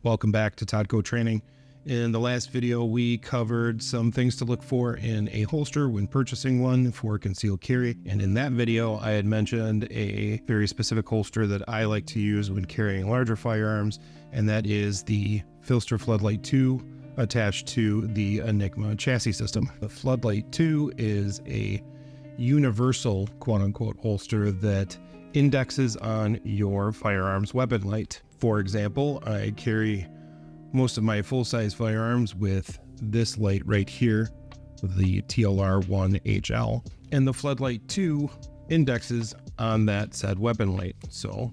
Welcome back to TODDCO Training. In the last video, we covered some things to look for in a holster when purchasing one for concealed carry. And in that video, I had mentioned a very specific holster that I like to use when carrying larger firearms, and that is the Phlster Floodlight 2 attached to the Enigma chassis system. The Floodlight 2 is a universal quote-unquote holster that indexes on your firearm's weapon light. For example, I carry most of my full-size firearms with this light right here, the TLR1HL, and the Floodlight 2 indexes on that said weapon light. So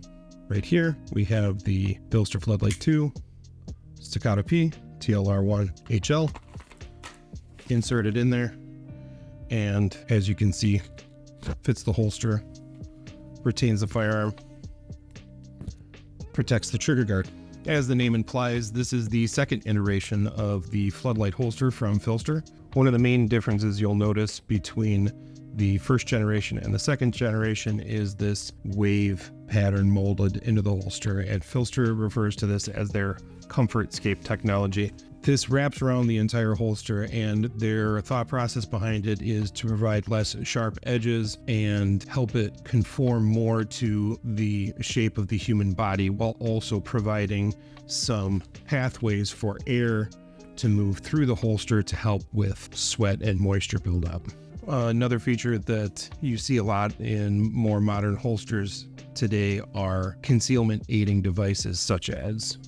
right here we have the Phlster Floodlight 2 Staccato P TLR1HL inserted in there, and as you can see, fits the holster, retains the firearm, protects the trigger guard. As the name implies, this is the second iteration of the Floodlight holster from Phlster. One of the main differences you'll notice between the first generation and the second generation is this wave pattern molded into the holster, and Phlster refers to this as their ComfortScape technology. This wraps around the entire holster, and their thought process behind it is to provide less sharp edges and help it conform more to the shape of the human body, while also providing some pathways for air to move through the holster to help with sweat and moisture buildup. Another feature that you see a lot in more modern holsters today are concealment aiding devices such as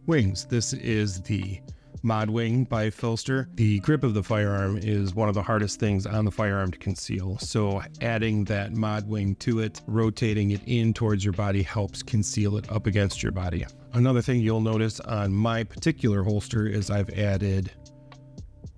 wings. This is the Mod Wing by Phlster. The grip of the firearm is one of the hardest things on the firearm to conceal, so adding that Mod Wing to it, rotating it in towards your body, helps conceal it up against your body. Another thing you'll notice on my particular holster is I've added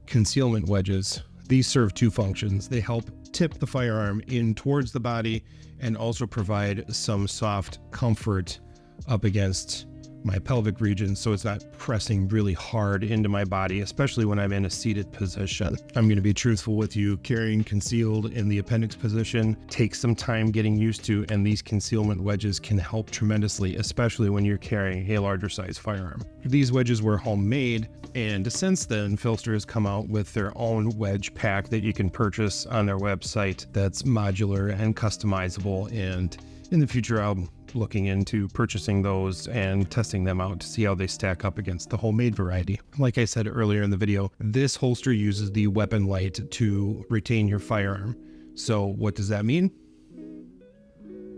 concealment wedges. These serve two functions. They help tip the firearm in towards the body and also provide some soft comfort up against my pelvic region, so it's not pressing really hard into my body, especially when I'm in a seated position. I'm going to be truthful with you. Carrying concealed in the appendix position takes some time getting used to, and these concealment wedges can help tremendously, especially when you're carrying a larger size firearm. These wedges were homemade, and since then Phlster has come out with their own wedge pack that you can purchase on their website that's modular and customizable, and in the future I'll looking into purchasing those and testing them out to see how they stack up against the homemade variety. Like I said earlier in the video, this holster uses the weapon light to retain your firearm. So what does that mean?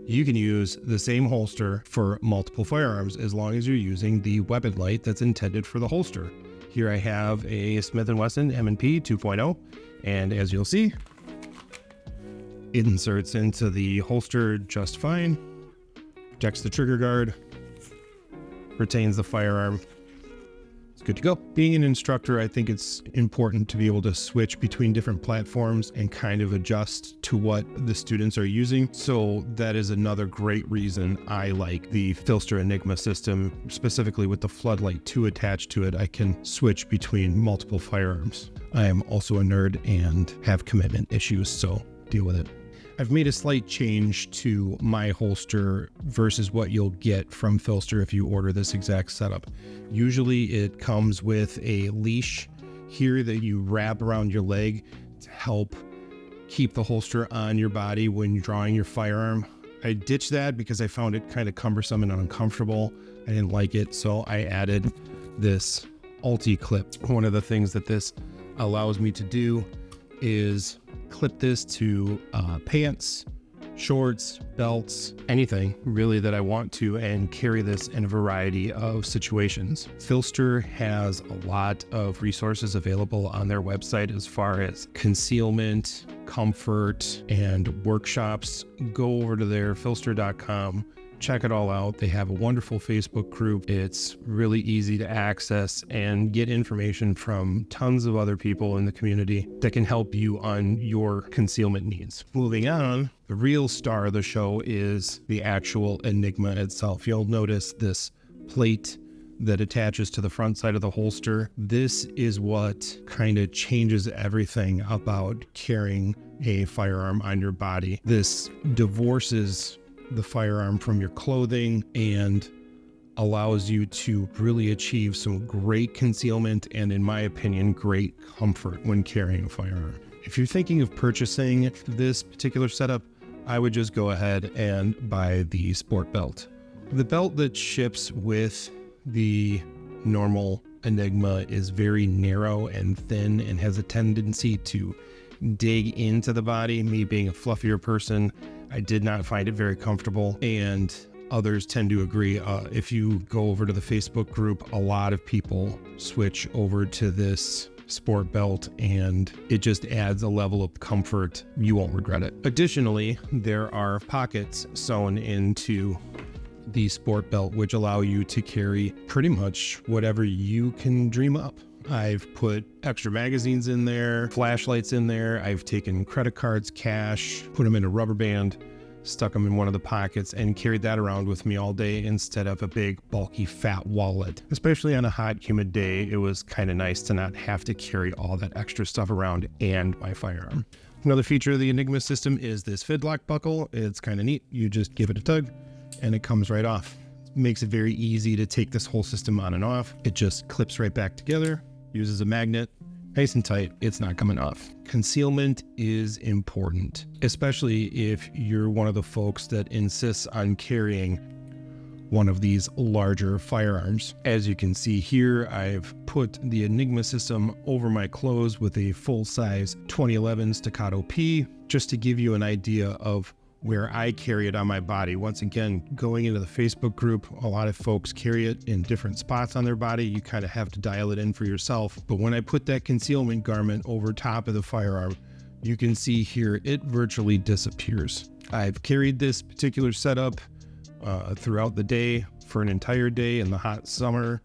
You can use the same holster for multiple firearms as long as you're using the weapon light that's intended for the holster. Here I have a Smith&Wesson M&P 2.0, and as you'll see, it inserts into the holster just fine. Protects the trigger guard, retains the firearm. It's good to go. Being an instructor, I think it's important to be able to switch between different platforms and kind of adjust to what the students are using. So that is another great reason I like the Phlster Enigma system, specifically with the Floodlight 2 attached to it. I can switch between multiple firearms. I am also a nerd and have commitment issues, so deal with it. I've made a slight change to my holster versus what you'll get from Phlster if you order this exact setup. Usually it comes with a leash here that you wrap around your leg to help keep the holster on your body when you're drawing your firearm. I ditched that because I found it kind of cumbersome and uncomfortable. I didn't like it, so I added this Ulti clip. One of the things that this allows me to do is clip this to pants, shorts, belts, anything really that I want to, and carry this in a variety of situations. Phlster has a lot of resources available on their website as far as concealment, comfort, and workshops. Go over to their Phlster.com. Check it all out. They have a wonderful Facebook group. It's really easy to access and get information from tons of other people in the community that can help you on your concealment needs. Moving on, the real star of the show is the actual Enigma itself. You'll notice this plate that attaches to the front side of the holster. This is what kind of changes everything about carrying a firearm on your body. This divorces the firearm from your clothing and allows you to really achieve some great concealment and, in my opinion, great comfort when carrying a firearm. If you're thinking of purchasing this particular setup, I would just go ahead and buy the sport belt. The belt that ships with the normal Enigma is very narrow and thin and has a tendency to dig into the body. Me being a fluffier person, I did not find it very comfortable, and others tend to agree. If you go over to the Facebook group, a lot of people switch over to this sport belt, and it just adds a level of comfort. You won't regret it. Additionally, there are pockets sewn into the sport belt which allow you to carry pretty much whatever you can dream up. I've put extra magazines in there, flashlights in there. I've taken credit cards, cash, put them in a rubber band, stuck them in one of the pockets, and carried that around with me all day instead of a big, bulky, fat wallet. Especially on a hot, humid day, it was kind of nice to not have to carry all that extra stuff around and my firearm. Another feature of the Enigma system is this fidlock buckle. It's kind of neat. You just give it a tug and it comes right off. Makes it very easy to take this whole system on and off. It just clips right back together, uses a magnet, nice and tight, it's not coming off. Concealment is important, especially if you're one of the folks that insists on carrying one of these larger firearms. As you can see here, I've put the Enigma system over my clothes with a full-size 2011 Staccato P, just to give you an idea of where I carry it on my body. Once again, going into the Facebook group, a lot of folks carry it in different spots on their body. You kind of have to dial it in for yourself. But when I put that concealment garment over top of the firearm, you can see here it virtually disappears. I've carried this particular setup throughout the day for an entire day in the hot summer.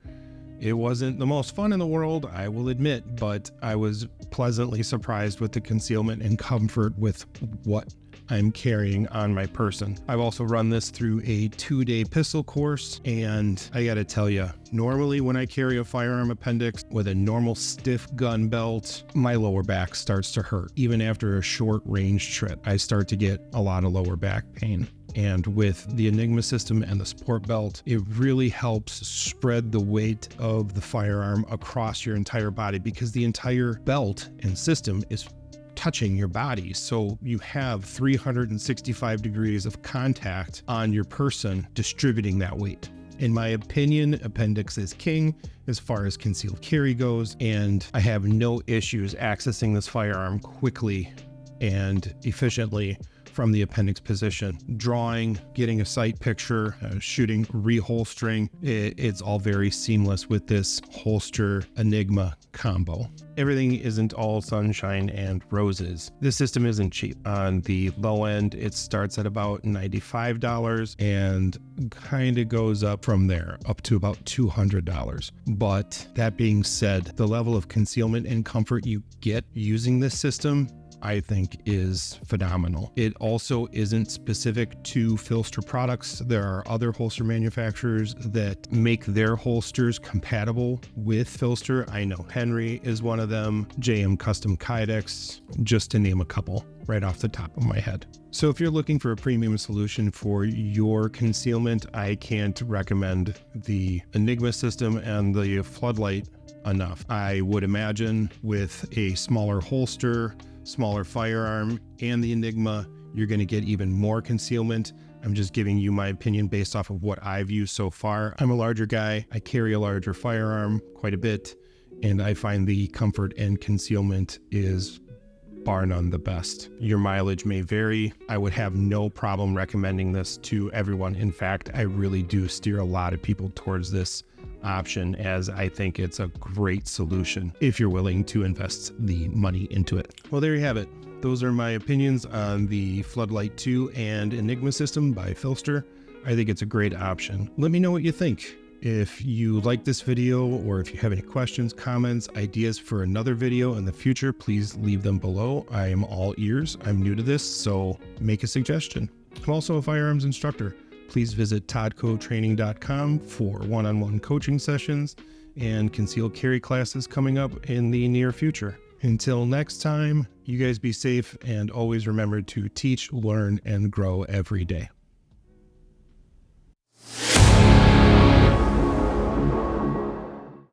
It wasn't the most fun in the world, I will admit, but I was pleasantly surprised with the concealment and comfort with what I'm carrying on my person. I've also run this through a 2-day pistol course, and I gotta tell you, normally when I carry a firearm appendix with a normal stiff gun belt, my lower back starts to hurt. Even after a short range trip, I start to get a lot of lower back pain. And with the Enigma system and the sport belt, it really helps spread the weight of the firearm across your entire body, because the entire belt and system is touching your body. So you have 365 degrees of contact on your person, distributing that weight. In my opinion, appendix is king as far as concealed carry goes, and I have no issues accessing this firearm quickly and efficiently from the appendix position. Drawing, getting a sight picture, shooting, reholstering, it's all very seamless with this holster Enigma combo. Everything isn't all sunshine and roses. This system isn't cheap. On the low end, it starts at about $95 and kind of goes up from there, up to about $200. But that being said, the level of concealment and comfort you get using this system, I think, is phenomenal. It also isn't specific to Phlster products. There are other holster manufacturers that make their holsters compatible with Phlster. I know Henry is one of them, JM Custom Kydex, just to name a couple right off the top of my head. So if you're looking for a premium solution for your concealment, I can't recommend the Enigma system and the Floodlight enough. I would imagine with a smaller holster, smaller firearm, and the Enigma, you're going to get even more concealment. I'm just giving you my opinion based off of what I've used so far. I'm a larger guy. I carry a larger firearm quite a bit, and I find the comfort and concealment is bar none the best. Your mileage may vary. I would have no problem recommending this to everyone. In fact, I really do steer a lot of people towards this option, as I think it's a great solution if you're willing to invest the money into it. Well, there you have it. Those are my opinions on the Floodlight 2 and Enigma system by Phlster. I think it's a great option. Let me know what you think. If you like this video, or if you have any questions, comments, ideas for another video in the future, please leave them below. I am all ears. I'm new to this, so make a suggestion. I'm also a firearms instructor. Please visit TODDCOtraining.com for one-on-one coaching sessions and concealed carry classes coming up in the near future. Until next time, you guys be safe, and always remember to teach, learn, and grow every day.